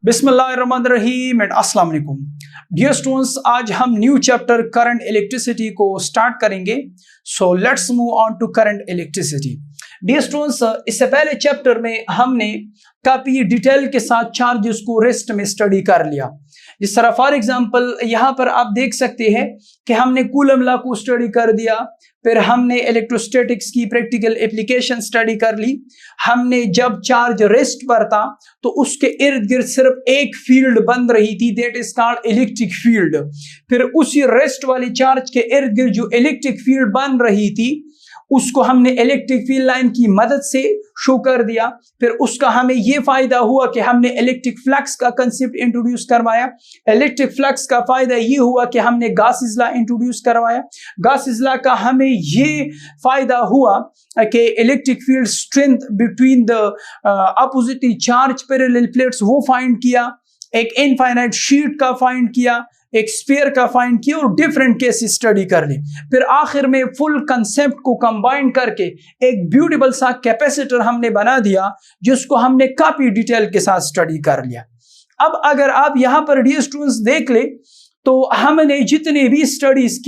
बिस्मिल्लाहिर्रहमानिर्रहीम एंड अस्सलाम वालेकुम। डियर स्टूडेंट्स, आज हम न्यू चैप्टर करंट इलेक्ट्रिसिटी को स्टार्ट करेंगे। So let's move on to current electricity. Dear students, इससे पहले चैप्टर में हमने काफी डिटेल के साथ चार्जेस को रेस्ट में स्टडी कर लिया। जिस तरह फॉर एग्जांपल यहाँ पर आप देख सकते हैं कि हमने कूलम लॉ को स्टडी कर दिया, फिर हमने इलेक्ट्रोस्टैटिक्स की प्रैक्टिकल एप्लीकेशन स्टडी कर ली। हमने जब चार्ज रेस्ट पर था तो उसके इर्द गिर्द सिर्फ एक फील्ड बन रही थी, that is called electric field. फिर उसी रेस्ट वाली चार्ज के इर्द गिर्द जो इलेक्ट्रिक फील्ड बन रही थी उसको हमने इलेक्ट्रिक फील्ड लाइन की मदद से शो कर दिया। फिर उसका हमें यह फायदा हुआ कि हमने इलेक्ट्रिक फ्लक्स का कंसेप्ट इंट्रोड्यूस करवाया। इलेक्ट्रिक फ्लक्स का फायदा ये हुआ कि हमने गॉसेस लॉ इंट्रोड्यूस करवाया। गॉसेस लॉ का हमें ये फायदा हुआ कि electric field strength between the oppositely charge parallel plates वो फाइंड किया, एक इनफाइनाइट शीट का फाइंड किया, एक स्फीयर का फाइंड किया और डिफरेंट केसेस स्टडी कर ली। फिर आखिर में फुल कंसेप्ट को कंबाइन करके एक ब्यूटीफुल सा कैपेसिटर हमने बना दिया जिसको हमने काफी डिटेल के साथ स्टडी कर लिया। अब अगर आप यहाँ पर डियर स्टूडेंट्स देख ले तो हमने जितने भी स्टडीज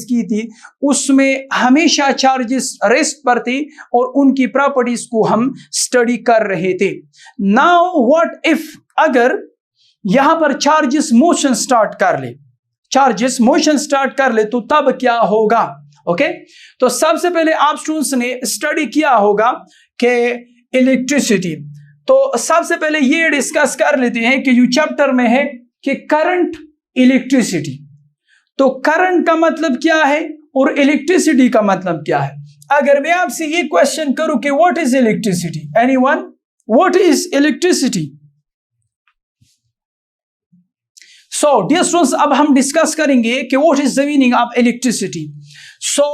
की थी उसमें हमेशा चार्जेस रेस्ट पर थे और उनकी प्रॉपर्टीज को हम स्टडी कर रहे थे। नाउ व्हाट इफ अगर यहां पर चार्जेस मोशन स्टार्ट कर ले तो तब क्या होगा? ओके, तो सबसे पहले आप स्टूडेंट्स ने स्टडी किया होगा कि इलेक्ट्रिसिटी, तो सबसे पहले ये डिस्कस कर लेते हैं कि जो चैप्टर में है कि करंट इलेक्ट्रिसिटी। तो करंट का मतलब क्या है और इलेक्ट्रिसिटी का मतलब क्या है? अगर मैं आपसे ये क्वेश्चन करूं कि what is electricity, anyone, what is electricity? So dear students, अब हम डिस्कस करेंगे कि what is the meaning of electricity. So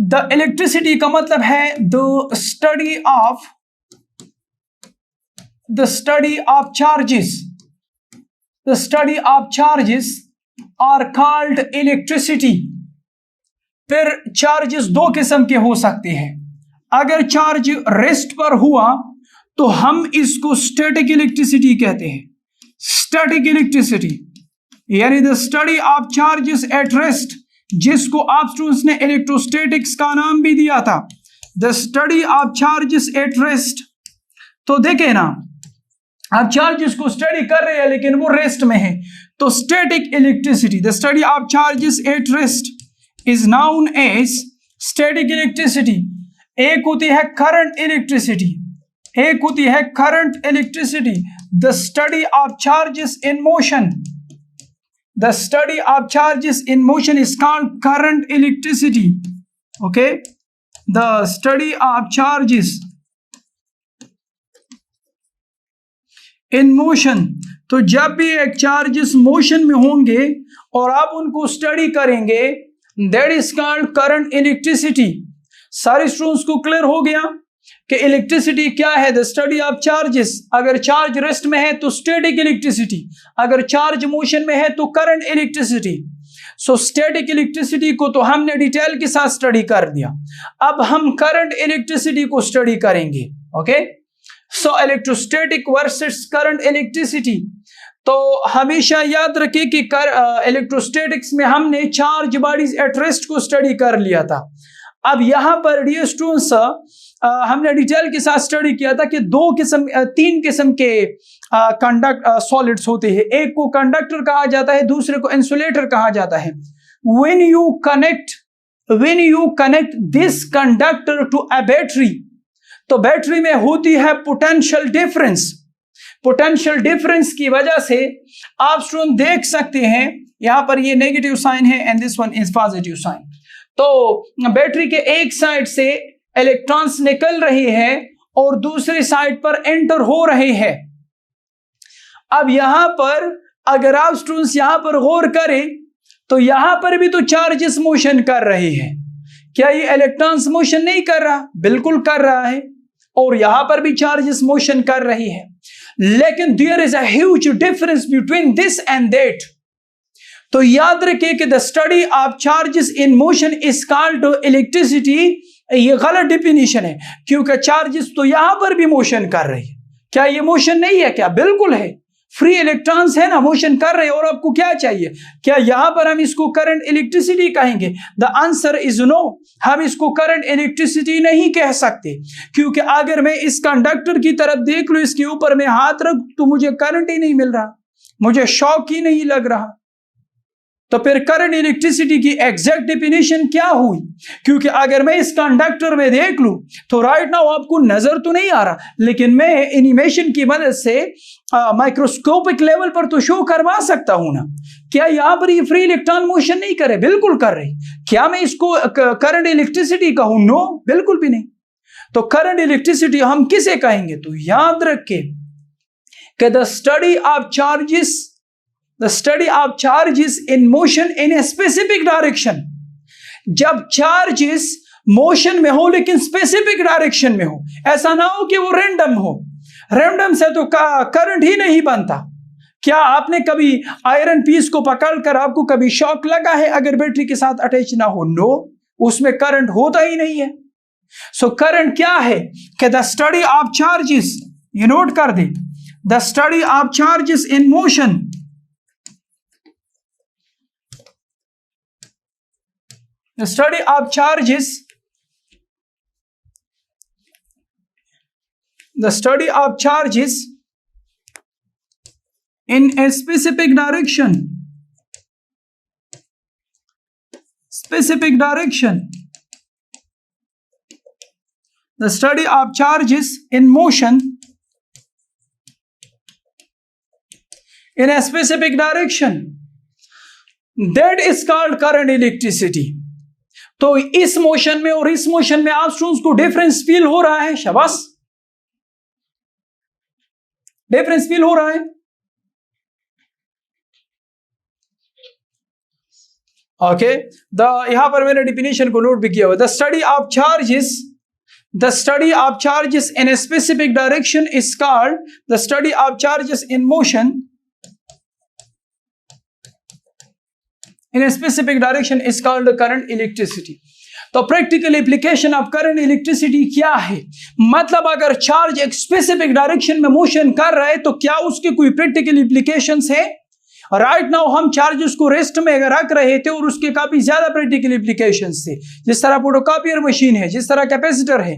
the electricity का मतलब है the study of charges are called electricity. फिर चार्जेस दो किस्म के हो सकते हैं। अगर चार्ज रेस्ट पर हुआ तो हम इसको स्टैटिक इलेक्ट्रिसिटी कहते हैं। स्टैटिक इलेक्ट्रिसिटी यानी the study of charges at rest, जिसको आप स्टूडेंट्स ने इलेक्ट्रोस्टैटिक्स का नाम भी दिया था, the study of charges at rest. तो देखे ना, आप चार्जेस को स्टडी कर रहे हैं लेकिन वो रेस्ट में है, तो static electricity, the study of charges at rest is known as static electricity. एक होती है current electricity, the study of charges in motion. The study of charges in motion is called current electricity. Okay, the study of charges in motion, तो जब भी एक charges motion में होंगे और आप उनको स्टडी करेंगे, that is called current electricity। सारे स्टूडेंट्स को क्लियर हो गया कि इलेक्ट्रिसिटी क्या है? The study of charges. अगर चार्ज रेस्ट में है तो स्टैटिक इलेक्ट्रिसिटी, अगर चार्ज मोशन में है तो current electricity. So static electricity को तो हमने डिटेल के साथ स्टडी कर दिया। अब हम करंट इलेक्ट्रिसिटी को स्टडी करेंगे। ओके, सो इलेक्ट्रोस्टैटिक वर्सेस करंट इलेक्ट्रिसिटी। तो हमेशा याद रखें कि इलेक्ट्रोस्टैटिक्स में हमने चार्ज बॉडीज एट रेस्ट को स्टडी कर लिया था। अब यहां पर डियर स्टूडेंट्स हमने डिटेल के साथ स्टडी किया था कि तीन किस्म के सॉलिड्स होते हैं। एक को कंडक्टर कहा जाता है, दूसरे को इंसुलेटर कहा जाता है। when you connect this conductor to a battery, तो बैटरी में होती है पोटेंशियल डिफरेंस की वजह से आप स्टूडेंट देख सकते हैं यहां पर ये नेगेटिव साइन है and this one is positive sign. तो बैटरी के एक साइड से इलेक्ट्रॉन्स निकल रहे हैं और दूसरी साइड पर एंटर हो रहे हैं। अब यहां पर अगर आप स्टूडेंट्स यहां पर गौर करें तो यहां पर भी तो चार्जेस मोशन कर रहे हैं। क्या ये इलेक्ट्रॉन्स मोशन नहीं कर रहा? बिल्कुल कर रहा है। और यहां पर भी चार्जेस मोशन कर रही है, लेकिन there is a huge difference between this and that. तो याद रखिए कि the study of charges in motion is called electricity. ये गलत डिफिनीशन है क्योंकि चार्जेस तो यहां पर भी मोशन कर रही है, क्या ये मोशन नहीं है? क्या बिल्कुल है। फ्री इलेक्ट्रॉन्स है ना, मोशन कर रहे हैं। और आपको क्या चाहिए? क्या यहां पर हम इसको करंट इलेक्ट्रिसिटी कहेंगे? The answer is no. हम इसको करंट इलेक्ट्रिसिटी नहीं कह सकते, क्योंकि अगर मैं इस कंडक्टर की तरफ देख लूं, इसके ऊपर मैं हाथ रख तो मुझे करंट ही नहीं मिल रहा, मुझे शॉक ही नहीं लग रहा। तो फिर करंट इलेक्ट्रिसिटी की एग्जैक्ट डेफिनेशन क्या हुई? क्योंकि अगर मैं इस कंडक्टर में देख लूं तो राइट नाउ आपको नजर तो नहीं आ रहा, लेकिन मैं एनिमेशन की मदद से माइक्रोस्कोपिक लेवल पर तो शो करवा सकता हूं ना। क्या यहां पर ये फ्री इलेक्ट्रॉन मोशन नहीं करे? बिल्कुल कर रहे। क्या मैं इसको करंट इलेक्ट्रिसिटी कहूं? नो, बिल्कुल भी नहीं। तो करंट इलेक्ट्रिसिटी हम किसे कहेंगे? तो याद रखें कि the study of charges in motion in a specific direction. जब चार्जेस मोशन में हो लेकिन स्पेसिफिक डायरेक्शन में हो, ऐसा ना हो कि वो रैंडम हो। रैंडम से तो करंट ही नहीं बनता। क्या आपने कभी आयरन पीस को पकड़कर आपको कभी शॉक लगा है अगर बैटरी के साथ अटैच ना हो? नो, उसमें करंट होता ही नहीं है। सो करंट क्या है कि द स्टडी ऑफ चार्जेस, ये नोट कर दे, the study of charges in motion, the study of charges in a specific direction, the study of charges in motion in a specific direction, that is called current electricity। तो इस motion में और इस motion में आप students को difference feel हो रहा है? शाबाश, डिफरेंस फील हो रहा है। ओके, यहां पर मैंने डिफिनेशन को नोट भी किया हुआ। The study of charges in a specific direction is called the study of charges in motion in a specific direction is called current electricity। तो practical application of current electricity क्या है? मतलब अगर charge एक specific direction में motion कर रहा है तो क्या उसके कोई प्रैक्टिकल एप्लीकेशंस है? राइट नाउ हम चार्जेस को रेस्ट में रख रहे थे और उसके काफी ज्यादा प्रैक्टिकल एप्लीकेशंस थे, जिस तरह फोटोकॉपियर मशीन है, जिस तरह कैपेसिटर है।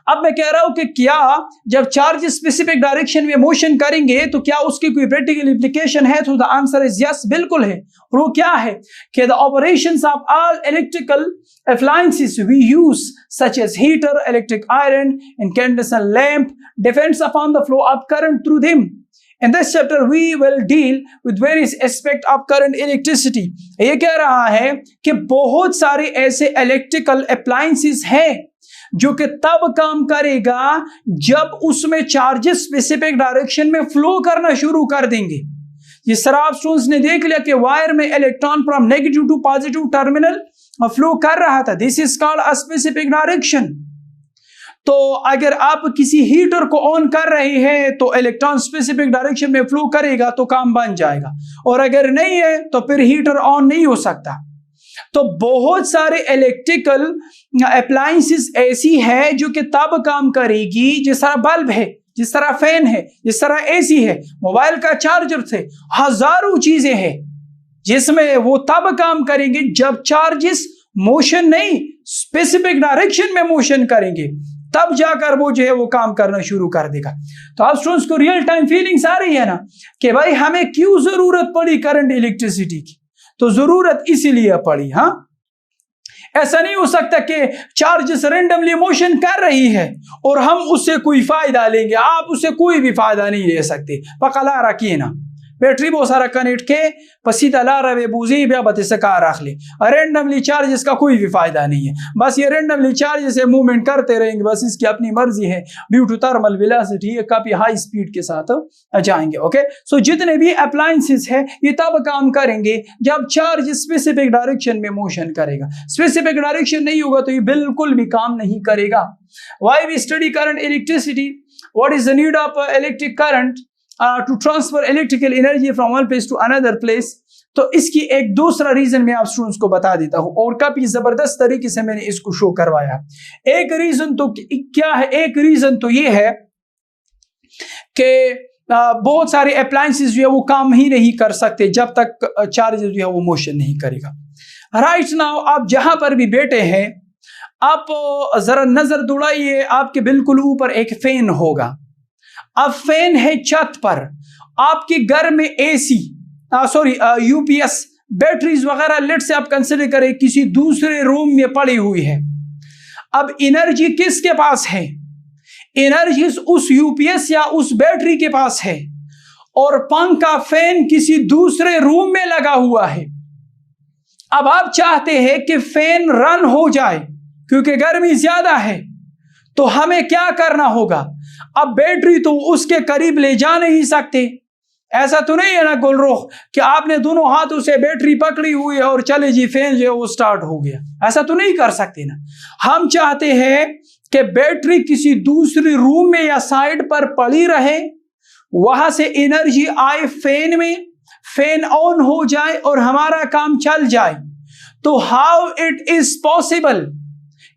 अब मैं कह रहा हूं कि क्या जब चार्ज स्पेसिफिक डायरेक्शन में मोशन करेंगे तो क्या उसकी कोई प्रैक्टिकल एप्लीकेशन है? तो द आंसर इज यस, बिल्कुल है। और वो क्या है कि the operations of all electrical appliances we use such as heater, electric iron, incandescent lamp depends upon the flow of current through them। In this chapter we will deal with various aspects of current electricity। ये कह रहा है कि बहुत सारे ऐसे electrical appliances हैं जो कि तब काम करेगा जब उसमें चार्जेस स्पेसिफिक डायरेक्शन में फ्लो करना शुरू कर देंगे। जिस तरह आप स्टूडेंट्स ने देख लिया कि वायर में electron from negative to positive terminal flow कर रहा था, this is called a specific direction. तो अगर आप किसी हीटर को ऑन कर रहे हैं तो इलेक्ट्रॉन स्पेसिफिक डायरेक्शन में फ्लो करेगा तो काम बन जाएगा, और अगर नहीं है तो फिर हीटर ऑन नहीं हो सकता। तो बहुत सारे इलेक्ट्रिकल अप्लायंसेस ऐसी है जो कि तब काम करेगी, जिस तरह बल्ब है, जिस तरह फैन है, जिस तरह एसी है, मोबाइल का चार्जर थे, हजारों चीजें हैं जिसमें वो तब काम करेंगे जब चार्जेस मोशन नहीं स्पेसिफिक डायरेक्शन में मोशन करेंगे, तब जाकर वो जो है वो काम करना शुरू कर देगा। तो आप स्टूडेंट्स को रियल टाइम फीलिंग्स आ रही है ना कि भाई हमें क्यों जरूरत पड़ी करंट इलेक्ट्रिसिटी की? तो जरूरत इसीलिए पड़ी। हाँ, ऐसा नहीं हो सकता कि चार्जेस रैंडमली मोशन कर रही है और हम उससे कोई फायदा लेंगे। आप उससे कोई भी फायदा नहीं ले सकते। पकला रखिए ना, बैटरी बहुत सारा कनेक्ट के पसीदा ला रहे बूजी बतिसका रख ले। रैंडमली चार्जेस का कोई भी फायदा नहीं है, बस ये रैंडमली चार्जेस से मूवमेंट करते रहेंगे, बस इसकी अपनी मर्जी है। ड्यू टू थर्मल वेलोसिटी काफी हाई स्पीड के साथ जाएंगे। ओके, सो जितने भी अप्लायंसेस है ये तब काम करेंगे जब चार्ज स्पेसिफिक डायरेक्शन में मोशन करेगा। स्पेसिफिक डायरेक्शन नहीं होगा तो ये बिल्कुल भी काम नहीं करेगा। Why we study current electricity, what is the need of electric current to transfer electrical energy from one place to another place। तो इसकी एक दूसरा रीजन मैं आप स्टूडेंट्स को बता देता हूं और काफी जबरदस्त तरीके से मैंने इसको शो करवाया। एक रीजन तो क्या है? एक रीजन तो ये है कि बहुत सारे अप्लायंसेस जो है वो काम ही नहीं कर सकते जब तक चार्जर जो है वो मोशन नहीं करेगा। राइट नाउ आप जहां पर भी बैठे हैं, आप जरा नजर दौड़ाइए, आपके बिल्कुल ऊपर एक फैन होगा। अब फैन है छत पर, आपके घर में एसी यूपीएस बैटरीज वगैरह लेट से आप कंसिडर करें किसी दूसरे रूम में पड़ी हुई है। अब एनर्जी किसके पास है? एनर्जी उस यूपीएस या उस बैटरी के पास है, और पंखा फैन किसी दूसरे रूम में लगा हुआ है। अब आप चाहते हैं कि फैन रन हो जाए क्योंकि गर्मी ज्यादा है, तो हमें क्या करना होगा? अब बैटरी तो उसके करीब ले जा नहीं सकते। ऐसा तो नहीं है ना गुलरुख कि आपने दोनों हाथों से बैटरी पकड़ी हुई है और चले जी फैन जो है वो स्टार्ट हो गया। ऐसा तो नहीं कर सकते ना। हम चाहते हैं कि बैटरी किसी दूसरी रूम में या साइड पर पड़ी रहे, वहां से एनर्जी आए फैन में, फैन ऑन हो जाए और हमारा काम चल जाए। तो हाउ इट इज पॉसिबल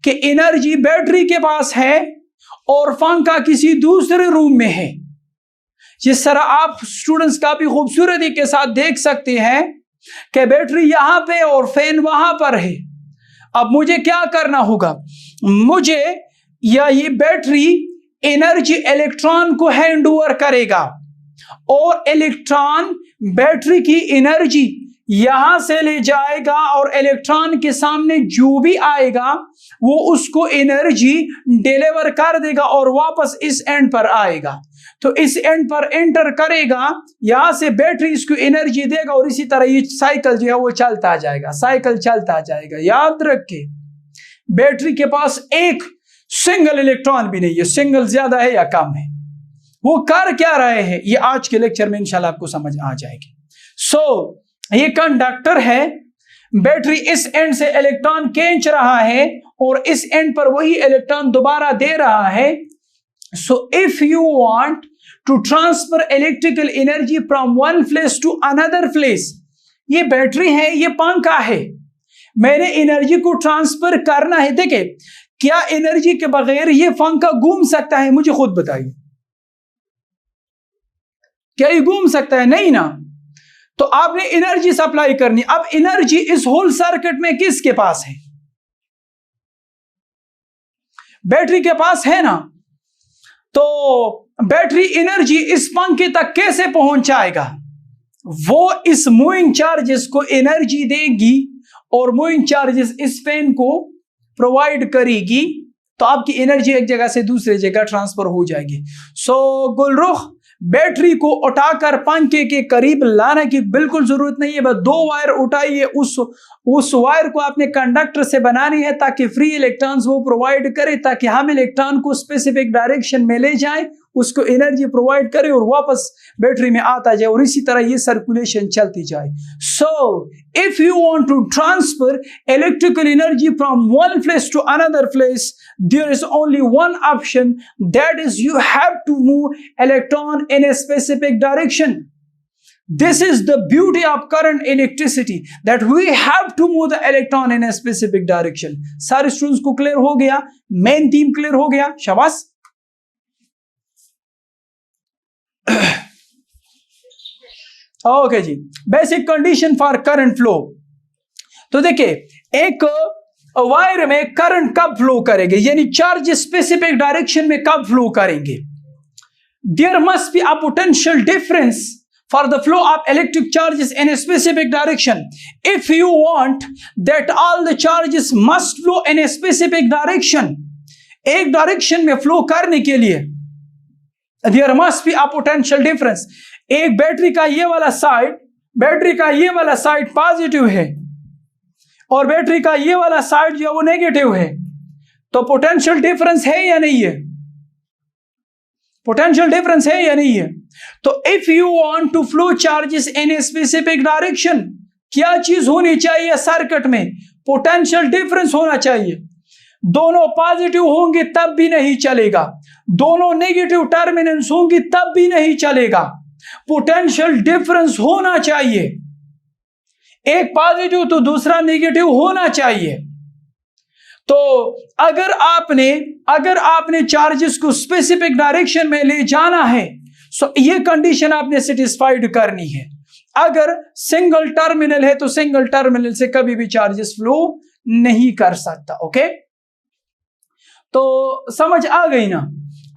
कि एनर्जी बैटरी के पास है और पंखा किसी दूसरे रूम में है? जिस तरह आप स्टूडेंट्स काफी खूबसूरती के साथ देख सकते हैं कि बैटरी यहां पे और फैन वहां पर है। अब मुझे क्या करना होगा? मुझे या ये बैटरी एनर्जी इलेक्ट्रॉन को हैंड ओवर करेगा और इलेक्ट्रॉन बैटरी की एनर्जी यहां से ले जाएगा और इलेक्ट्रॉन के सामने जो भी आएगा वो उसको एनर्जी डिलीवर कर देगा और वापस इस एंड पर आएगा। तो इस एंड पर एंटर करेगा, यहां से बैटरी इसको एनर्जी देगा और इसी तरह ये साइकिल जो है वो चलता जाएगा, साइकिल चलता जाएगा। याद रखिए बैटरी के पास एक सिंगल इलेक्ट्रॉन भी नहीं है, सिंगल ज्यादा है या कम है। वो कर क्या रहे हैं ये आज के लेक्चर में इंशाल्लाह आपको समझ आ जाएगी। ये कंडक्टर है, बैटरी इस एंड से इलेक्ट्रॉन खींच रहा है और इस एंड पर वही इलेक्ट्रॉन दोबारा दे रहा है। So if you want to transfer electrical energy from one place to another place, ये बैटरी है, ये पंखा है, मैंने एनर्जी को ट्रांसफर करना है। देखिए क्या एनर्जी के बगैर ये पंखा घूम सकता है? मुझे खुद बताइए, क्या ये घूम सकता है? नहीं ना। तो आपने एनर्जी सप्लाई करनी। अब एनर्जी इस होल सर्किट में किसके पास है? बैटरी के पास है ना। तो बैटरी एनर्जी इस पंखे तक कैसे पहुंचाएगा? वो इस मूविंग चार्जेस को एनर्जी देगी और मूविंग चार्जेस इस फैन को प्रोवाइड करेगी, तो आपकी एनर्जी एक जगह से दूसरी जगह ट्रांसफर हो जाएगी। गुलरुख बैटरी को उठाकर पंखे के करीब लाने की बिल्कुल जरूरत नहीं है। बस 2 वायर उठाइए, उस वायर को आपने कंडक्टर से बनानी है ताकि फ्री इलेक्ट्रॉन्स वो प्रोवाइड करे, ताकि हम इलेक्ट्रॉन को स्पेसिफिक डायरेक्शन में ले जाएं, उसको एनर्जी प्रोवाइड करे और वापस बैटरी में आता जाए और इसी तरह ये सर्कुलेशन चलती जाए। So if you want to transfer electrical energy from one place to another place, there is only one option, that is you have to move electron in a specific direction. This is the beauty of current electricity, that we have to move the electron in a specific direction. सारे students को clear हो गया? Main theme clear हो गया? शाबाश। Okay जी, basic condition for current flow. तो देखिए एक वायर में करंट कब फ्लो करेंगे, यानी चार्ज स्पेसिफिक डायरेक्शन में कब फ्लो करेंगे? There must be a potential difference for the flow of electric charges in a specific direction. If you want that all the charges must flow in a specific direction, एक direction में flow करने के लिए there must be a potential difference. एक battery का ये वाला side positive है और बैटरी का ये वाला साइड जो है वो नेगेटिव है, तो पोटेंशियल डिफरेंस है या नहीं है? पोटेंशियल डिफरेंस है या नहीं है? तो if you want to flow charges in a specific direction, क्या चीज होनी चाहिए सर्किट में? पोटेंशियल डिफरेंस होना चाहिए। दोनों पॉजिटिव होंगे तब भी नहीं चलेगा, दोनों नेगेटिव टर्मिनेंट्स होंगी तब भी नहीं चलेगा, पोटेंशियल डिफरेंस होना चाहिए। एक पॉजिटिव तो दूसरा नेगेटिव होना चाहिए। तो अगर आपने चार्जेस को स्पेसिफिक डायरेक्शन में ले जाना है, सो ये कंडीशन आपने सेटिस्फाइड करनी है। अगर सिंगल टर्मिनल है तो सिंगल टर्मिनल से कभी भी चार्जेस फ्लो नहीं कर सकता। ओके, तो समझ आ गई ना।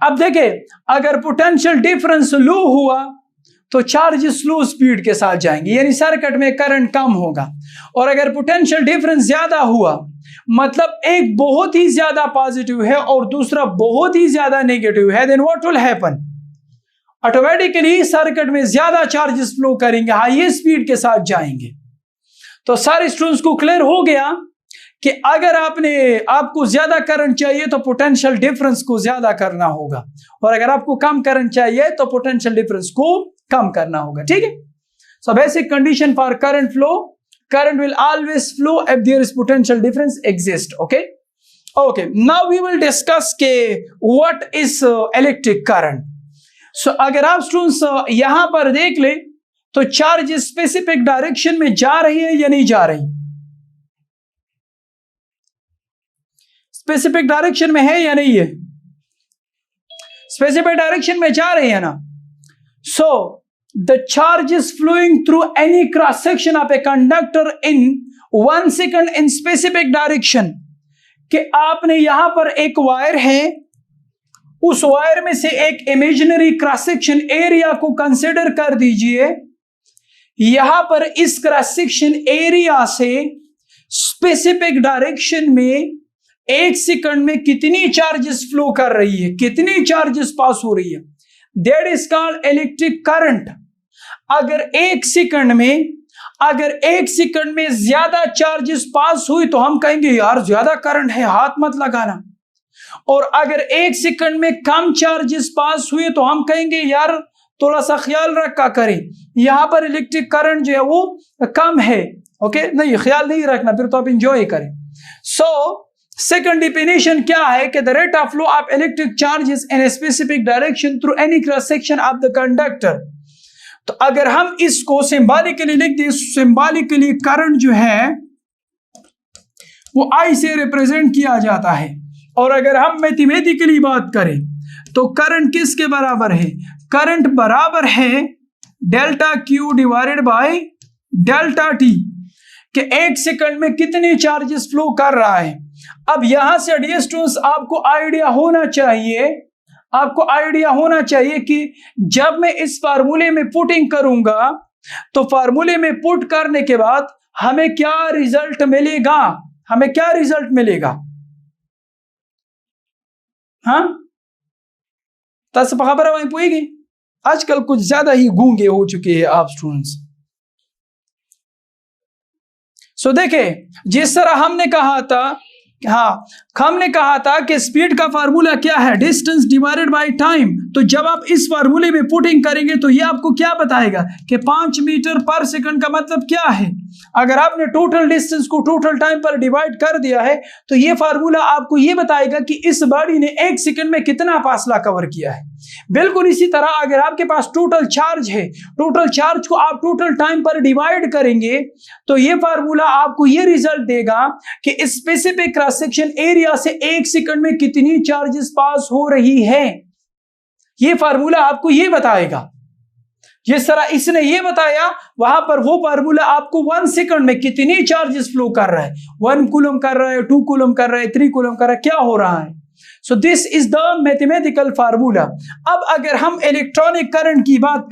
अब देखें, अगर पोटेंशियल डिफरेंस लो हुआ तो चार्जेस स्लो स्पीड के साथ जाएंगे, यानी सर्किट में करंट कम होगा। और अगर पोटेंशियल डिफरेंस ज्यादा हुआ, मतलब एक बहुत ही ज्यादा पॉजिटिव है और दूसरा बहुत ही ज्यादा नेगेटिव है, then what will happen, automatically circuit में ज्यादा चार्जेस फ्लो करेंगे, हाई स्पीड के साथ जाएंगे। तो सारे स्टूडेंट्स को क्लियर हो गया कि अगर आपको ज्यादा करंट चाहिए तो पोटेंशियल डिफरेंस को ज्यादा करना होगा, और अगर आपको कम करंट चाहिए तो पोटेंशियल डिफरेंस को कम करना होगा। ठीक है, so basic condition for current flow, current will always flow if there is potential difference exist. Okay, now we will discuss के what is electric current. So अगर आप स्टूडेंट्स यहां पर देख ले तो चार्ज स्पेसिफिक डायरेक्शन में जा रही है या नहीं जा रही, स्पेसिफिक डायरेक्शन में है या नहीं है, स्पेसिफिक डायरेक्शन में जा रही है ना। So the charge is flowing through any cross section of a conductor in 1 second in specific direction। कि आपने यहां पर एक वायर है, उस वायर में से एक इमेजिनरी क्रॉस सेक्शन एरिया को कंसिडर कर दीजिए। यहां पर इस क्रॉस सेक्शन एरिया से स्पेसिफिक डायरेक्शन में 1 सेकंड में कितनी चार्जेस फ्लो कर रही है, कितनी चार्जेस पास हो रही है, that is called electric current. अगर एक सेकंड में ज्यादा चार्जेस पास हुई तो हम कहेंगे यार ज्यादा करंट है, हाथ मत लगाना। और अगर एक सेकंड में कम चार्जेस पास हुए तो हम कहेंगे यार थोड़ा सा ख्याल रखा करें, यहां पर इलेक्ट्रिक करंट जो है वो कम है। ओके, नहीं ख्याल नहीं रखना, फिर तो आप इंजॉय करें। सो सेकंड डिफिनेशन क्या है कि the rate of flow of electric charges in a specific direction through any cross section of the conductor. तो अगर हम इसको सिंबॉलिकली लिख दें, सिंबॉलिकली करंट जो है वो आई से रिप्रेजेंट किया जाता है, और अगर हम मैथमेटिकली बात करें तो करंट किसके बराबर है, करंट बराबर है delta Q divided by delta T, कि एक सेकंड में कितने चार्जेस फ्लो कर रहा है। अब यहां से डियर स्टूडेंट्स आपको आइडिया होना चाहिए कि जब मैं इस फार्मूले में पुटिंग करूंगा तो फार्मूले में पुट करने के बाद हमें क्या रिजल्ट मिलेगा, हाँ तस खबर है पोएगी। आजकल कुछ ज्यादा ही गूंगे हो चुके हैं आप स्टूडेंट्स। सो देखे, जिस तरह हमने कहा था कि स्पीड का फार्मूला क्या है, डिस्टेंस डिवाइडेड बाय टाइम। तो जब आप इस फार्मूले में पुटिंग करेंगे तो ये आपको क्या बताएगा कि 5 मीटर पर सेकंड का मतलब क्या है। अगर आपने टोटल डिस्टेंस को टोटल टाइम पर डिवाइड कर दिया है तो ये फार्मूला आपको ये बताएगा कि इस बॉडी ने 1 सेकंड में कितना फासला कवर किया है। बिल्कुल इसी तरह अगर आपके पास टोटल चार्ज है, टोटल चार्ज को आप टोटल टाइम पर डिवाइड करेंगे तो ये फार्मूला आपको ये रिजल्ट देगा कि स्पेसिफिक क्रॉस सेक्शन एरिया से 1 सेकंड में कितनी चार्जेस पास हो रही है। ये फार्मूला आपको ये बताएगा। जिस तरह इसने ये बताया, वहां पर वो फार्मूला आपको 1 सेकंड में कितनी चार्जेस फ्लो कर रहा है, 1 कूलम कर रहा है, 2 कूलम कर रहा है, 3 कूलम कर रहा है, क्या हो रहा है। So this is the mathematical formula. अब अगर हम इलेक्ट्रॉनिक करंट की बात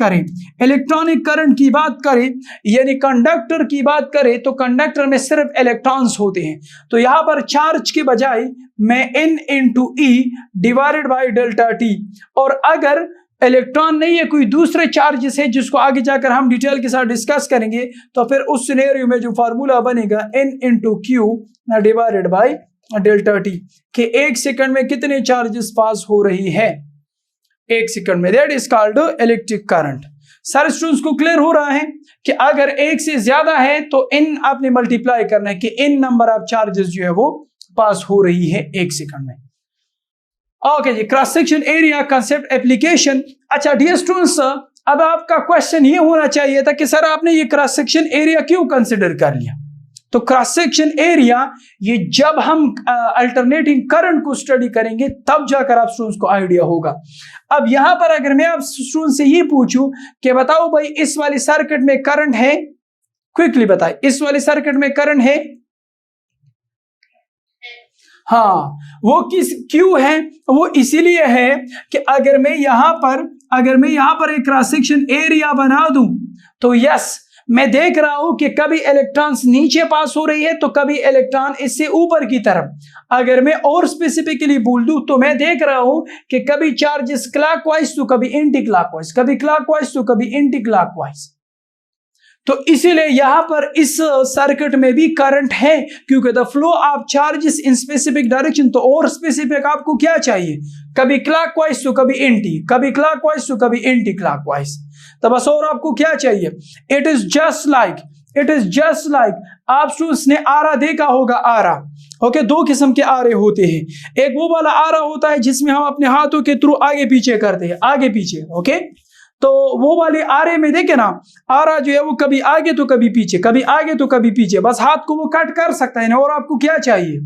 करें, यानी कंडक्टर की बात करें, तो कंडक्टर में सिर्फ इलेक्ट्रॉन्स होते हैं। तो यहां पर चार्ज के बजाय मैं N into E divided by delta T, और अगर इलेक्ट्रॉन नहीं है, कोई दूसरे चार्जेस है जिसको आगे जाकर हम डिटेल के साथ डिस्कस करेंगे, तो फिर उस सिनेरियो में जो फार्मूला बनेगा N into Q divided by delta T, कि 1 सेकंड में कितने चार्जेस पास हो रही है 1 सेकंड में, that is called electric current. सारे स्टूडेंट्स को क्लियर हो रहा है कि अगर 1 से ज्यादा है तो इन आपने मल्टीप्लाई करना है कि इन नंबर ऑफ चार्जेस जो है वो पास हो रही है 1 सेकंड में। ओके जी, cross section area concept application. अच्छा डियर स्टूडेंट्स, अब आपका क्वेश्चन ये होना चाहिए था कि सर आपने ये क्रॉस सेक्शन एरिया क्यों कंसिडर कर लिया, तो क्रॉस सेक्शन एरिया ये जब हम अल्टरनेटिंग करंट को स्टडी करेंगे तब जाकर आप स्टूडेंट्स को आइडिया होगा। अब यहां पर अगर मैं आप स्टूडेंट से ये पूछूं कि बताओ भाई इस वाली सर्किट में करंट है, क्विकली बताए, इस वाली सर्किट में करंट है? हाँ, वो क्यों है? वो इसीलिए है कि अगर मैं यहां पर एक क्रॉस सेक्शन एरिया बना दूं तो यस, मैं देख रहा हूं कि कभी इलेक्ट्रॉन्स नीचे पास हो रही है तो कभी इलेक्ट्रॉन इससे ऊपर की तरफ। अगर मैं और स्पेसिफिकली बोल दूं तो मैं देख रहा हूं कि कभी चार्जेस क्लॉकवाइज तो कभी एंटी क्लॉकवाइज, कभी क्लॉकवाइज तो कभी एंटी क्लॉकवाइज। तो इसीलिए यहां पर इस सर्किट में भी करंट है, क्योंकि the flow of charges in specific direction. तो और स्पेसिफिक आपको क्या चाहिए? कभी क्लॉकवाइज तो कभी एंटी, कभी क्लॉकवाइज तो कभी एंटी क्लॉकवाइज। तो बस और आपको क्या चाहिए? इट इज जस्ट लाइक आप स्टूडेंट्स ने आरा देखा होगा, आरा। ओके, दो किस्म के आरे होते हैं। एक वो वाला आरा होता है जिसमें हम अपने हाथों के थ्रू आगे पीछे करते हैं, आगे पीछे। ओके, तो वो वाले आरे में देखे ना, आरा जो है वो कभी आगे तो कभी पीछे, कभी आगे तो कभी पीछे, बस हाथ को वो कट कर सकता है ना। और आपको क्या चाहिए?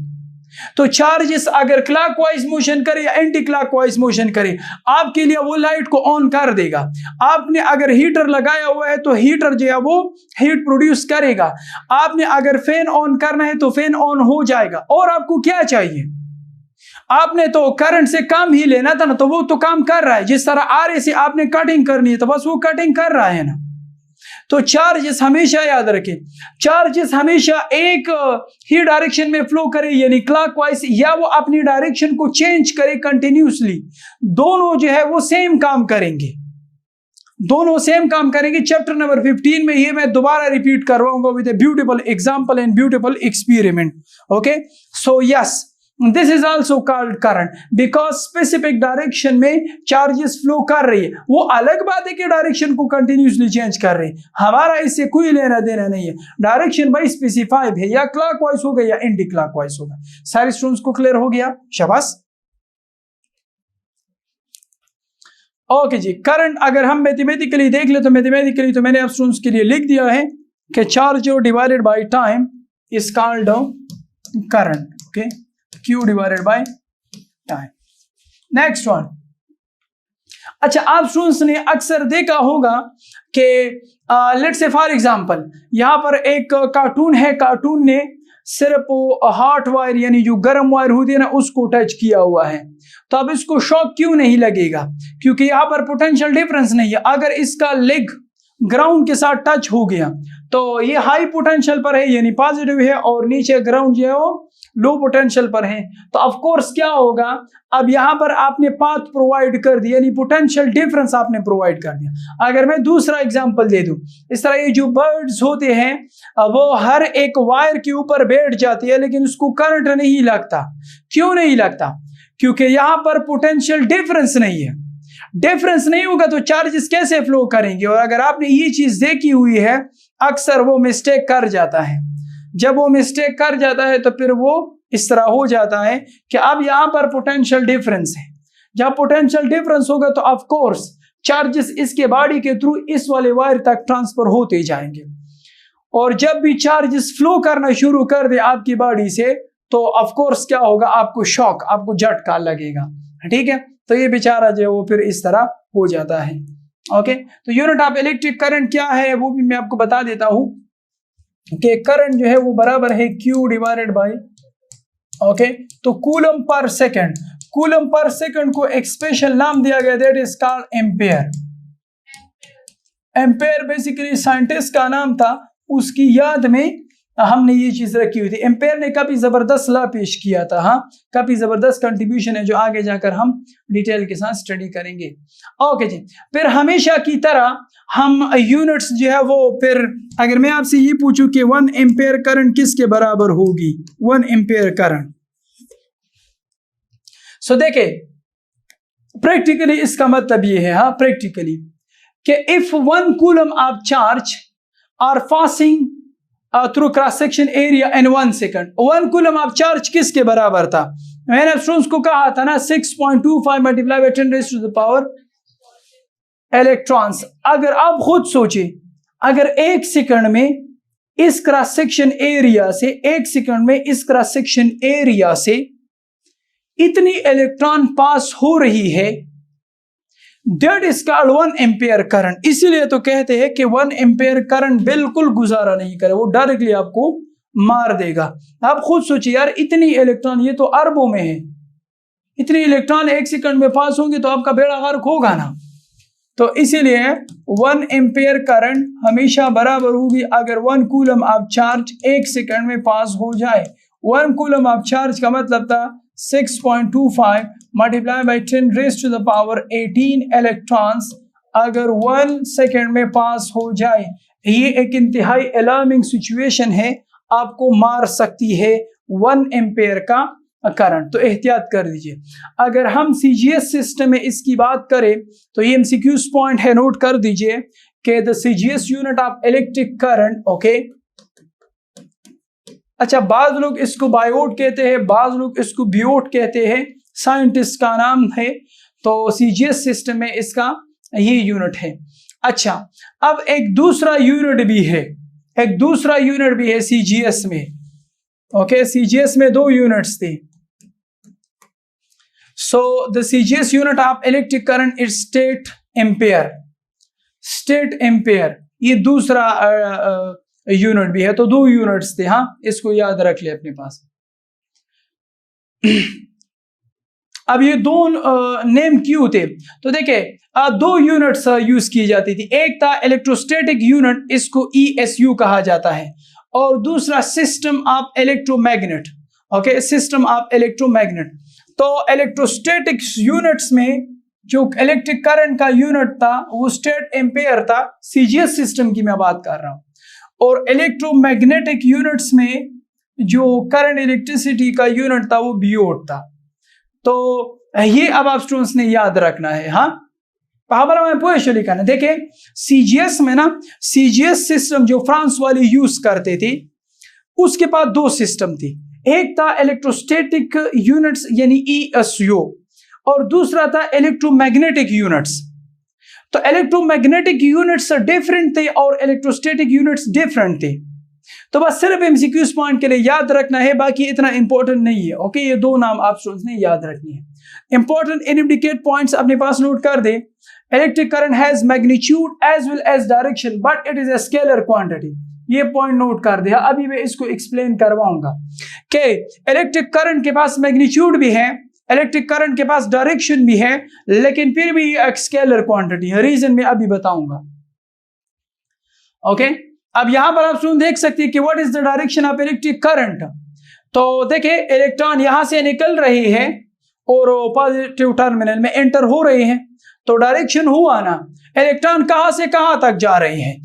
तो चार्जेस अगर क्लॉकवाइज मोशन करे या एंटी क्लॉकवाइज मोशन करे, आपके लिए वो लाइट को ऑन कर देगा। आपने अगर हीटर लगाया हुआ है तो हीटर जो है वो हीट प्रोड्यूस करेगा। आपने अगर फैन ऑन करना है तो फैन ऑन हो जाएगा। और आपको क्या चाहिए? आपने तो करंट से काम ही लेना था ना, तो वो तो काम कर रहा है। जिस तरह आरे से आपने कटिंग करनी है तो बस वो कटिंग कर रहा है ना। तो चार्जेस हमेशा याद रखें, चार्जेस हमेशा एक ही डायरेक्शन में फ्लो करे, यानी क्लॉकवाइज, या वो अपनी डायरेक्शन को चेंज करे कंटिन्यूसली। दोनों जो है वो सेम काम करेंगे, दोनों सेम काम करेंगे। चैप्टर नंबर 15 में ये मैं दोबारा रिपीट करवाऊंगा with a beautiful example and beautiful experiment. Okay, so yes, this is also called current, because specific direction में चार्जेस फ्लो कर रही है। वो अलग बात है कि डायरेक्शन को कंटिन्यूसली चेंज कर रहे हैं, हमारा इससे कोई लेना देना नहीं है। डायरेक्शन भाई स्पेसिफाइड है, या क्लॉकवाइज होगा या एंटी क्लॉकवाइज होगा। सारे स्टूडेंट्स को क्लियर हो गया? शाबाश। ओके जी, करंट अगर हम मैथमेटिकली देख ले तो मैथमेटिकली तो मैंने आप स्टूडेंट्स के लिए लिख दिया है कि charge divided by time is called current. Okay, Q divided by time. Next one, अच्छा, आप स्टूडेंट्स ने अक्सर देखा होगा कि लेट्स से फॉर एग्जांपल यहां पर एक कार्टून है, कार्टून ने सिर्फ हॉट वायर यानी जो गर्म वायर होती है ना उसको टच किया हुआ है। तो अब इसको शॉक क्यों नहीं लगेगा? क्योंकि यहां पर पोटेंशियल डिफरेंस नहीं है। अगर इसका लेग ग्राउंड के साथ टच हो गया तो ये हाई पोटेंशियल पर है यानी पॉजिटिव है, और नीचे ग्राउंड जो है वो लो पोटेंशियल पर है। तो ऑफ कोर्स क्या होगा, अब यहां पर आपने पाथ प्रोवाइड कर दिया, यानी पोटेंशियल डिफरेंस आपने प्रोवाइड कर दिया। अगर मैं दूसरा एग्जांपल दे दूं, इस तरह ये जो बर्ड्स होते हैं वो हर एक वायर के ऊपर बैठ जाती है लेकिन उसको करंट नहीं लगता। क्यों नहीं लगता? क्योंकि यहां पर पोटेंशियल डिफरेंस नहीं है। डिफरेंस नहीं होगा तो चार्जेस कैसे फ्लो करेंगे? और अगर आपने ये चीज देखी हुई है, अक्सर वो मिस्टेक कर जाता है। जब वो मिस्टेक कर जाता है तो फिर वो इस तरह हो जाता है कि अब यहां पर पोटेंशियल डिफरेंस है। जब पोटेंशियल डिफरेंस होगा तो ऑफ कोर्स चार्जेस इसके बॉडी के थ्रू इस वाले वायर तक ट्रांसफर होते जाएंगे, और जब भी चार्जेस फ्लो करना शुरू कर दे आपकी बॉडी से तो ऑफ कोर्स क्या होगा, आपको शॉक, आपको झटका लगेगा। ठीक है, तो ये बेचारा जो है वो फिर इस तरह हो जाता है। ओके, तो यूनिट ऑफ इलेक्ट्रिक करंट क्या है वो भी मैं आपको बता देता हूं कि करंट जो है वो बराबर है Q डिवाइडेड बाय, ओके, तो coulomb per second. Coulomb per second को एक स्पेशल नाम दिया गया, that is called ampere. Ampere basically scientist का नाम था, उसकी याद में हमने ये चीज रखी हुई थी। एम्पेयर ने काफी जबरदस्त लॉ पेश किया था। हाँ, काफी जबरदस्त कंट्रीब्यूशन है जो आगे जाकर हम डिटेल के साथ स्टडी करेंगे। ओके जी, फिर हमेशा की तरह हम यूनिट्स जो है वो, फिर अगर मैं आपसे ये पूछूं कि 1 एम्पेयर करंट किसके बराबर होगी, 1 एम्पेयर करंट। सो देखे, प्रैक्टिकली इसका मतलब ये है, हाँ प्रैक्टिकली, कि if 1 coulomb of charge are passing through cross section area in 1 second, 1 coulomb of charge किसके बराबर था? मैंने स्टूडेंट्स को कहा था ना 6.25 multiply by 10 raise to the power electrons. अगर आप खुद सोचे, अगर 1 सेकंड में इस क्रॉस सेक्शन एरिया से, 1 सेकंड में इस क्रॉस सेक्शन एरिया से इतनी इलेक्ट्रॉन पास हो रही है, that is called 1 ampere current. इसीलिए तो कहते हैं कि 1 एम्पियर करंट बिल्कुल गुजारा नहीं करे, वो डायरेक्टली आपको मार देगा। आप खुद सोचिए यार, इतनी इलेक्ट्रॉन, ये तो अरबों में है, इतनी इलेक्ट्रॉन 1 सेकंड में पास होंगे तो आपका बेड़ा गर्क होगा ना। तो इसीलिए 1 एम्पियर करंट हमेशा बराबर होगी अगर 1 कूलम ऑफ चार्ज 1 सेकंड में पास हो जाए। 1 कूलम ऑफ चार्ज का मतलब था 6.25 multiply by 10 raise to the power 18 electrons अगर 1 सेकंड में पास हो जाए। ये एक इंतहाई अलार्मिंग सिचुएशन है, आपको मार सकती है 1 एम्पियर का करंट, तो एहतियात कर दीजिए। अगर हम सीजीएस सिस्टम में इसकी बात करें तो ये एमसीक्यूज पॉइंट है, नोट कर दीजिए कि the CGS unit of electric current, okay. अच्छा, बाज लोग इसको बायोट कहते हैं, बाज लोग इसको बियोट कहते हैं, साइंटिस्ट का नाम है। तो सीजीएस सिस्टम में इसका ये यूनिट है। अच्छा, अब एक दूसरा यूनिट भी है, एक दूसरा यूनिट भी है सीजीएस में, ओके। सीजीएस में 2 यूनिट्स थे। So the CGS unit of electric current is state ampere, state ampere। ये दूसरा यूनिट भी है, तो 2 यूनिट्स थे। हाँ, इसको याद रख ले अपने पास। अब ये 2 नेम क्यों थे? तो देखिए 2 यूनिट्स यूज की जाती थी। एक था इलेक्ट्रोस्टैटिक यूनिट, इसको ESU कहा जाता है, और दूसरा system of electromagnet, okay, system of electromagnet. तो इलेक्ट्रोस्टैटिक यूनिट्स में जो इलेक्ट्रिक करंट का यूनिट था वो स्टेट एम्पेयर था, सीजीएस सिस्टम की मैं बात कर रहा हूं। और इलेक्ट्रोमैग्नेटिक यूनिट्स में जो करंट इलेक्ट्रिसिटी का यूनिट था वो बियोट था। तो ये अब आप स्टूडेंट्स ने याद रखना है। हाँ, पावर में पोएशली करना। देखिए सीजीएस में ना, सीजीएस सिस्टम जो फ्रांस वाली यूज करते थे, उसके पास 2 सिस्टम थी। एक था इलेक्ट्रोस्टैटिक यूनिट्स यानी ESU, और दूसरा था इलेक्ट्रोमैग्नेटिक यूनिट्स। तो इलेक्ट्रोमैग्नेटिक यूनिट्स डिफरेंट थे और इलेक्ट्रोस्टैटिक यूनिट्स डिफरेंट थे। तो बस सिर्फ एमसीक्यूज पॉइंट के लिए याद रखना है, बाकी इतना इंपॉर्टेंट नहीं है, ओके। ये 2 नाम आप स्टूडेंट्स ने याद रखनी है। इंपॉर्टेंट इनडिकेट पॉइंट्स अपने पास नोट कर दे। Electric current has magnitude as well as direction but it is a scalar quantity. ये पॉइंट नोट कर दिया। अभी मैं इसको एक्सप्लेन करवाऊंगा कि इलेक्ट्रिक करंट के पास मैग्नीट्यूड भी है, इलेक्ट्रिक करंट के पास डायरेक्शन भी है, लेकिन फिर भी एक स्केलर क्वांटिटी है। रीजन मैं अभी बताऊंगा, ओके। अब यहां पर आप सुन देख सकते हैं कि what is the direction of electric current. तो देखिए इलेक्ट्रॉन यहां से निकल रहे हैं और पॉजिटिव टर्मिनल में एंटर हो रहे हैं, तो डायरेक्शन हुआ ना, इलेक्ट्रॉन कहां से कहां तक जा रहे हैं,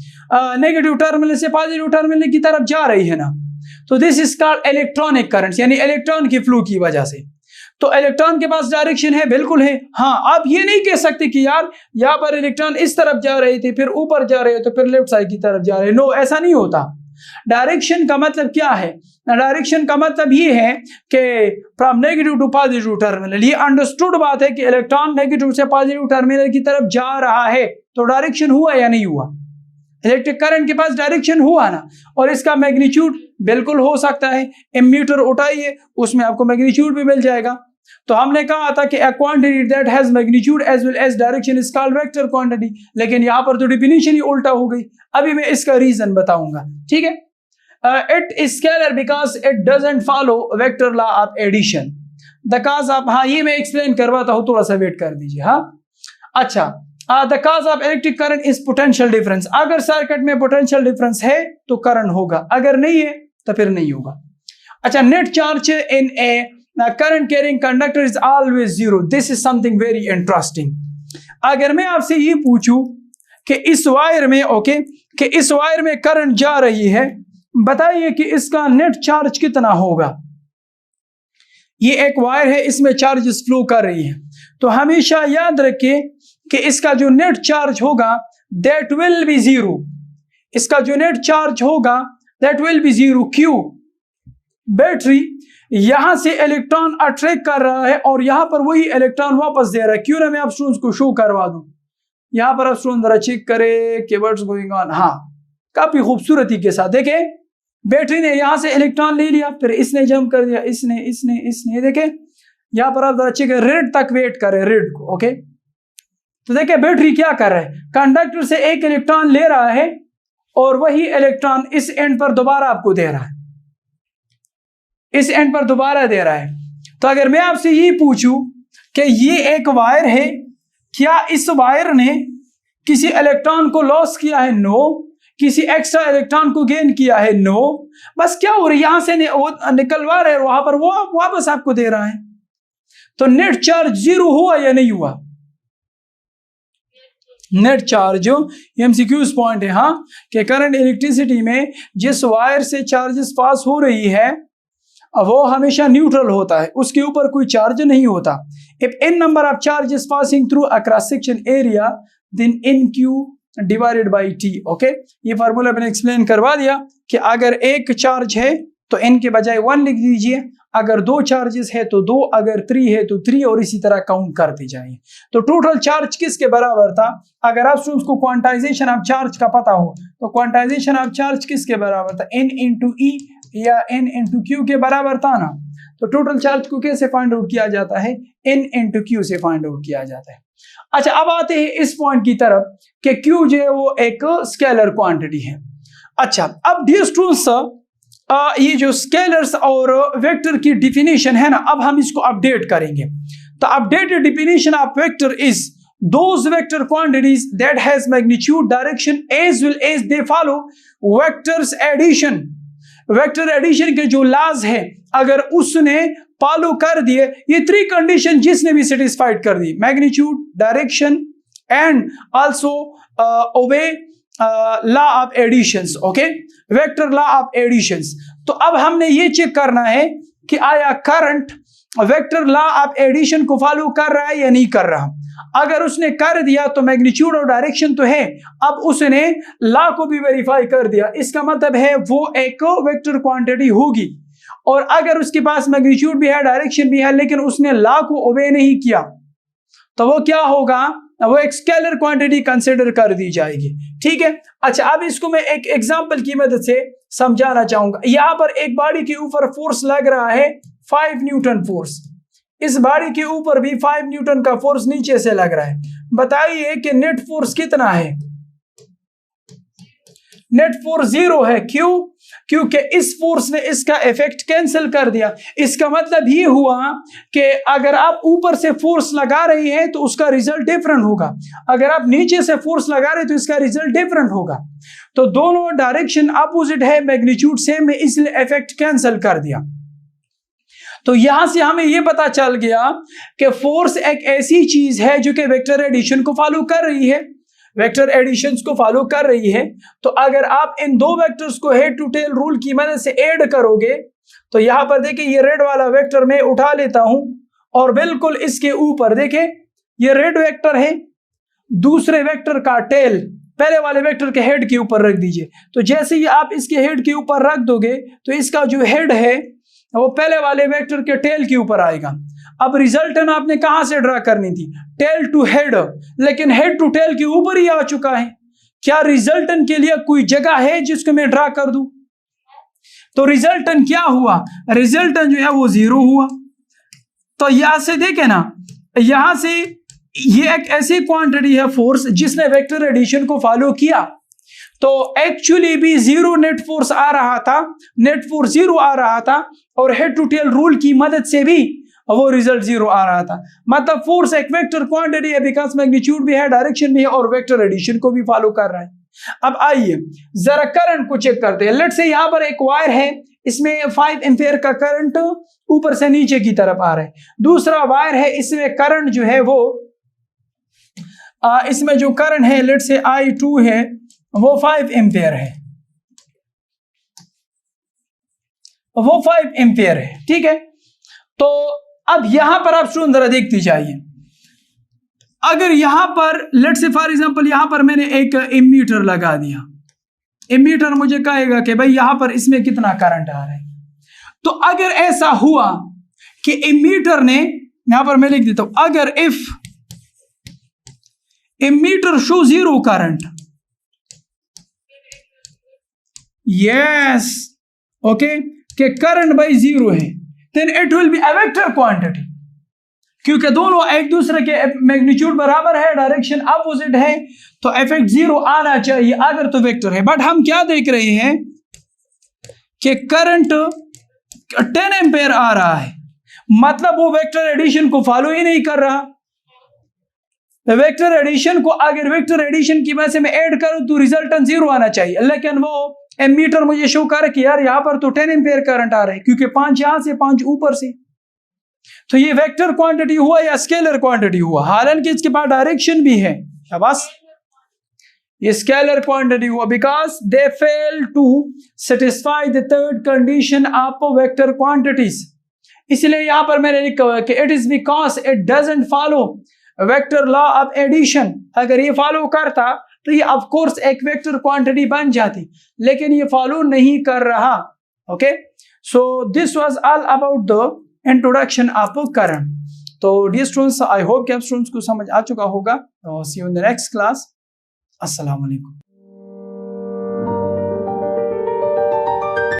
नेगेटिव टर्मिनल से पॉजिटिव टर्मिनल की तरफ जा रही है ना। तो this is called electronic current, यानी इलेक्ट्रॉन की फ्लो की वजह से। तो इलेक्ट्रॉन के पास डायरेक्शन है, बिल्कुल है। हाँ, आप ये नहीं कह सकते कि यार यहाँ पर इलेक्ट्रॉन इस तरफ जा रहे थे, फिर ऊपर जा रहे तो फिर लेफ्ट साइड की तरफ जा रहे। नो, ऐसा नहीं होता। डायरेक्शन का मतलब क्या है? डायरेक्शन का मतलब ये है कि from negative to positive terminal. ये अंडरस्टूड बात है कि इलेक्ट्रॉन नेगेटिव से पॉजिटिव टर्मिनल की तरफ जा रहा है, तो डायरेक्शन हुआ या नहीं हुआ? इलेक्ट्रिक करंट के पास डायरेक्शन हुआ ना, और इसका मैग्नीट्यूड बिल्कुल हो सकता है। एमीटर उठाइए, उसमें आपको मैग्नीट्यूड भी मिल जाएगा। तो हमने कहा था कि a quantity that has magnitude as well as direction is called vector quantity, लेकिन यहाँ पर तो डिफिनीशन ही उल्टा हो गई। अभी मैं इसका रीजन बताऊंगा, ठीक है। It is scalar because it doesn't follow vector law of addition. The cause of, हाँ ये मैं एक्सप्लेन करवाता हूँ, थोड़ा सा वेट कर दीजिए। हाँ, अच्छा, the cause of electric current is potential difference. अगर सर्किट में पोटेंशियल डिफरेंस है तो करंट होगा, अगर नहीं है तो फिर नहीं होगा। अच्छा, net charge in A current carrying conductor is always zero. This is something very interesting. अगर मैं आपसे ये पूछूं कि इस वायर में, ओके, कि इस वायर में करंट जा रही है, बताइए कि इसका नेट चार्ज कितना होगा। ये एक वायर है, इसमें चार्जेस फ्लो कर रही है, तो हमेशा याद रखिए कि इसका जो नेट चार्ज होगा that will be zero. इसका जो नेट चार्ज होगा that will be zero. क्यों? बैटरी यहां से इलेक्ट्रॉन अट्रैक्ट कर रहा है और यहां पर वही इलेक्ट्रॉन वापस दे रहा है। क्यों ना मैं आप स्टूडेंट्स को शो करवा दूं। यहां पर आप स्टूडेंट जरा चेक करें कि व्हाट्स गोइंग ऑन। हाँ, काफी खूबसूरती के साथ। देखे बैटरी ने यहां से इलेक्ट्रॉन ले लिया, फिर इसने जंप कर दिया, इसने देखे यहां पर आप जरा चेक रेड तक वेट करें, रेड को। ओके, तो देखिए बैटरी क्या कर रहा है, कंडक्टर से एक इलेक्ट्रॉन ले रहा है और वही इलेक्ट्रॉन इस एंड पर दोबारा आपको दे रहा है, इस एंड पर दोबारा दे रहा है। तो अगर मैं आपसे ये पूछूं कि ये एक वायर है, क्या इस वायर ने किसी इलेक्ट्रॉन को लॉस किया है? नो। किसी एक्स्ट्रा इलेक्ट्रॉन को गेन किया है? नो। बस क्या हो रहा है, यहां से निकलवा रहे हैं, वहां पर वो वापस आपको दे रहा है। तो नेट चार्ज 0 हुआ या नहीं हुआ? नेट चार्ज जो एमसीक्यूज पॉइंट है, हाँ, कि करंट इलेक्ट्रिसिटी में जिस वायर से चार्जेस पास हो रही है वो हमेशा न्यूट्रल होता है, उसके ऊपर कोई चार्ज नहीं होता। If n number of charges passing through a cross section area then NQ divided by T। Okay, ये फार्मूला मैंने एक्सप्लेन करवा दिया कि अगर एक चार्ज है तो n के बजाय 1 लिख दीजिए, अगर 2 चार्जेस है तो 2, अगर 3 है तो 3, और इसी तरह काउंट करते जाइए। तो टोटल चार्ज किसके बराबर था? अगर आप स्टूडेंट्स को क्वांटाइजेशन ऑफ चार्ज का पता हो तो क्वांटाइजेशन ऑफ चार्ज किसके बराबर था? n इंटू ई या n इंटू क्यू के बराबर था ना। तो टोटल चार्ज को कैसे फाइंड आउट किया जाता है? n इंटू क्यू से फाइंड आउट किया जाता है। अच्छा, अब आते हैं इस पॉइंट की तरफ कि क्यू जो है वो एक स्केलर क्वांटिटी है। अच्छा, अब डियर स्टूडेंट्स ये जो स्केलर्स और वेक्टर की डिफिनेशन है ना, अब हम इसको अपडेट करेंगे। तो updated definition of vector is those vector quantities that has magnitude, direction as well as they follow vectors addition। Vector addition के जो लॉज है अगर उसने फॉलो कर दिए, ये 3 कंडीशन जिसने भी सेटिस्फाइड कर दी, magnitude, direction and also obey law of additions. Okay, vector law of additions. तो अब हमने ये चेक करना है कि आया current vector law of addition को फॉलो कर रहा है या नहीं कर रहा। अगर उसने कर दिया तो मैग्नीट्यूड और डायरेक्शन तो है, अब उसने लॉ को भी वेरीफाई कर दिया, इसका मतलब है वो एक वेक्टर क्वांटिटी होगी। और अगर उसके पास मैग्नीट्यूड भी है, डायरेक्शन भी है, लेकिन उसने लॉ को ओबे नहीं किया, तो वो क्या होगा? वो एक स्केलर क्वांटिटी कंसिडर कर दी जाएगी। ठीक है। अच्छा, अब इसको मैं एक एग्जांपल की मदद से समझाना चाहूंगा। यहां पर एक बॉडी के ऊपर फोर्स लग रहा है 5 न्यूटन फोर्स, इस बॉडी के ऊपर भी 5 न्यूटन का फोर्स नीचे से लग रहा है। बताइए कि नेट फोर्स कितना है? नेट फोर्स 0 है। क्यों? क्योंकि इस फोर्स ने इसका इफेक्ट कैंसिल कर दिया। इसका मतलब ये हुआ कि अगर आप ऊपर से फोर्स लगा रहे हैं तो उसका रिजल्ट डिफरेंट होगा, अगर आप नीचे से फोर्स लगा रहे हैं तो इसका रिजल्ट डिफरेंट होगा। तो दोनों डायरेक्शन अपोजिट है, मैग्नीट्यूड सेम है, इसलिए इफेक्ट कैंसिल कर दिया। तो यहां से हमें यह पता चल गया कि फोर्स एक ऐसी चीज है जो कि वेक्टर एडिशन को फॉलो कर रही है, वेक्टर एडिशंस को फॉलो कर रही है। तो अगर आप इन दो वेक्टर्स को हेड टू टेल रूल की मदद से ऐड करोगे तो यहां पर देखिए ये रेड वाला वेक्टर मैं उठा लेता हूं और बिल्कुल इसके ऊपर देखिए ये रेड वेक्टर है, दूसरे वेक्टर का टेल पहले वाले वेक्टर के हेड के ऊपर रख दीजिए। तो जैसे ही आप इसके हेड के ऊपर रख दोगे तो इसका जो हेड है वो पहले वाले वेक्टर के टेल के ऊपर आएगा। अब रिजल्टेंट आपने कहां से ड्रा करनी थी? टेल टू हेड, लेकिन हेड टू टेल के ऊपर ही आ चुका है। क्या रिजल्टेंट के लिए कोई जगह है जिसको मैं ड्रा कर दूं? तो रिजल्टेंट क्या हुआ? रिजल्टेंट जो है वो 0 हुआ। तो यहां से देखे ना, यहां से ये एक ऐसी क्वांटिटी है फोर्स जिसने वेक्टर एडिशन को फॉलो किया, तो एक्चुअली भी 0 नेट फोर्स आ रहा था, नेट फोर्स 0 आ रहा था और हेड टू टेल रूल की मदद से भी वो रिजल्ट 0 आ रहा था। मतलब फोर्स एक वेक्टर क्वांटिटी है, बिकॉज मैग्नीट्यूड भी है, डायरेक्शन भी है और वेक्टर एडिशन को भी फॉलो कर रहा है। अब आइए जरा करंट को चेक करते हैं। लेट्स से यहां पर एक वायर है, इसमें 5 एम्पेयर का करंट ऊपर से नीचे की तरफ आ रहा है। दूसरा वायर है, इसमें करंट जो है वो इसमें जो करंट है लेट्स से I2 है वो 5 एम्पेयर है, वो 5 एम्पेयर है। ठीक है। तो अब यहां पर आप स्टूडेंट जरा देखते जाइए, अगर यहां पर लेट्स से फॉर एग्जांपल यहां पर मैंने एक एमीटर लगा दिया, एमीटर मुझे कहेगा कि भाई यहां पर इसमें कितना करंट आ रहा है। तो अगर ऐसा हुआ कि एमीटर ने, यहां पर मैं लिख देता हूं, अगर if ammeter show 0 current, yes okay कि करंट बाई जीरो है, then it will be a vector quantity, क्योंकि दोनों एक दूसरे के मैग्नीट्यूड बराबर है, डायरेक्शन अपोजिट है, तो इफेक्ट जीरो आना चाहिए अगर तो वेक्टर है। बट हम क्या देख रहे हैं कि करंट 10 एम्पेयर आ रहा है, मतलब वो वेक्टर एडिशन को फॉलो ही नहीं कर रहा। वेक्टर एडिशन को अगर वेक्टर एडिशन की वजह से मैं ऐड करूं तो रिजल्टेंट जीरो आना चाहिए, लेकिन वो एमीटर मुझे शो कर कि यार यहाँ पर तो 10 एम्पेयर करंट आ रहा है, क्योंकि 5 यहां से 5 ऊपर से। तो ये वेक्टर क्वांटिटी हुआ या स्केलर क्वांटिटी हुआ, हालांकि इसके पास डायरेक्शन भी है। शाबाश, ये स्केलर क्वांटिटी हुआ because they fail to satisfy the third condition of vector quantities. इसलिए यहां पर मैंने लिखा हुआ है कि it is because it doesn't follow vector law of addition. अगर ये फॉलो करता तो ये ऑफ कोर्स एक वेक्टर क्वांटिटी बन जाती, लेकिन ये फॉलो नहीं कर रहा। Okay, so this was all about the introduction of current. तो डियर स्टूडेंट्स, आई होप कि आप स्टूडेंट्स को समझ आ चुका होगा। See you in the next class. अस्सलाम वालेकुम।